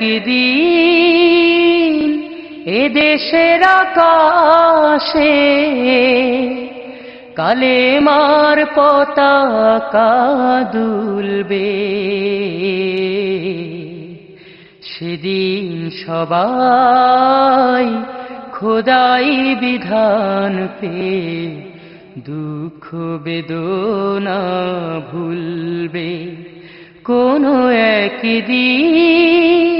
একদিন এদেশের আকাশে কালেমার পতাকা দুলবে। সেদিন সবাই খোদাই বিধান পেয়ে দুঃখ বেদনা ভুলবে কোনো একদিন।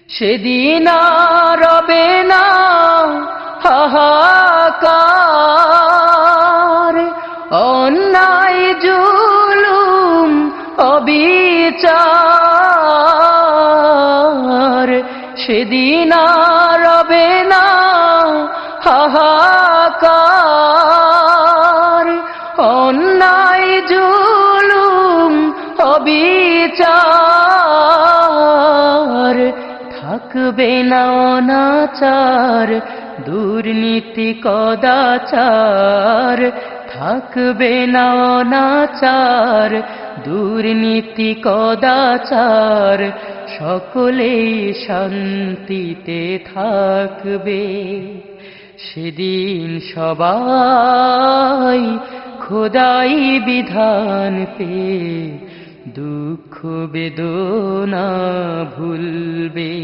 সেদিন আর রবে না হাহাকার, অন্যায় জুলুম অবিচার। সেদিন আর রবে না হাহাকার, অন্যায় জুলুম অবিচার। থাকবে না অনাচার দুর্নীতি কদাচার, থাকবে না অনাচার দুর্নীতি কদাচার। সকলেই শান্তিতে থাকবে। সেদিন সবাই খোদাই বিধান পেয়ে দুঃখ বেদনা ভুলবে।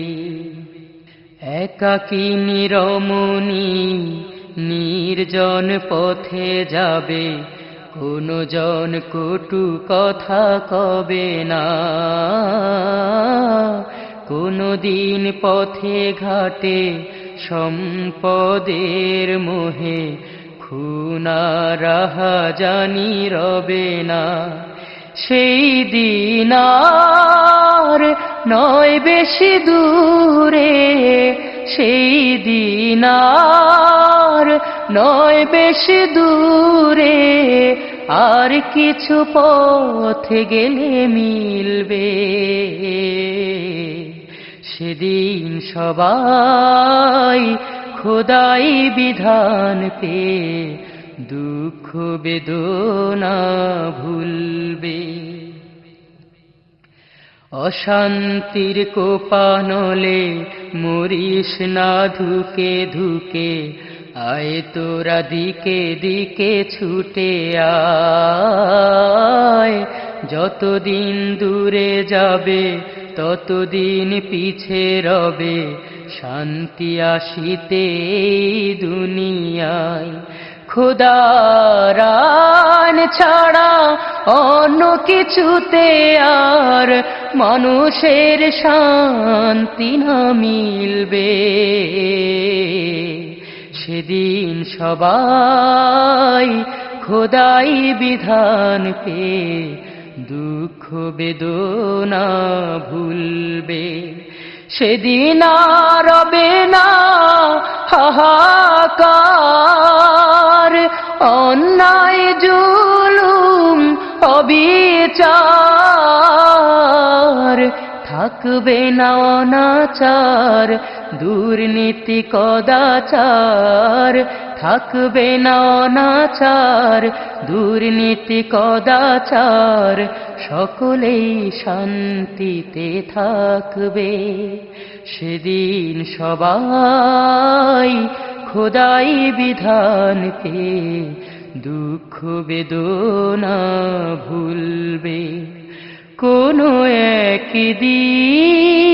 একাকিনী রমণী নির্জন পথে যাবে, কোনো জন কটু কথা কবে না। কোনো দিন পথে ঘাটে সম্পদের মোহে খুন আর রাহাজানি রবে না। সেই দিন আর নয় বেশি দূরে, সেই দিন আর নয় বেশি দূরে। আর কিছু পথ গেলে মিলবে। সেদিন সবাই খোদাই বিধান পেয়ে দুঃখ বেদনা ভুলবে। অশান্তির কোপানলে মরিস না ধুকে ধুকে, আয় তোরা দিকে দিকে ছুটে আয়। যতদিন দূরে যাবে ততদিন পিছে রবে শান্তি আসিতে দুনিয়ায়। খোদার আইন ছাড়া অন্য কিছুতে আর মানুষের শান্তি না মিলবে। সেদিন সবাই খোদাই বিধান পেয়ে দুঃখ বেদনা ভুলবে। সেদিন আর রবে না হাহাকার, অন্যায় জুলুম অবিচার। থাকবে না অনাচার দুর্নীতি কদাচার, থাকবে না অনাচার দুর্নীতি কদাচার। সকলেই শান্তিতে থাকবে। সেদিন সবাই খোদাই বিধান পেয়ে দুঃখ বেদনা ভুলবে কোনো একদিন।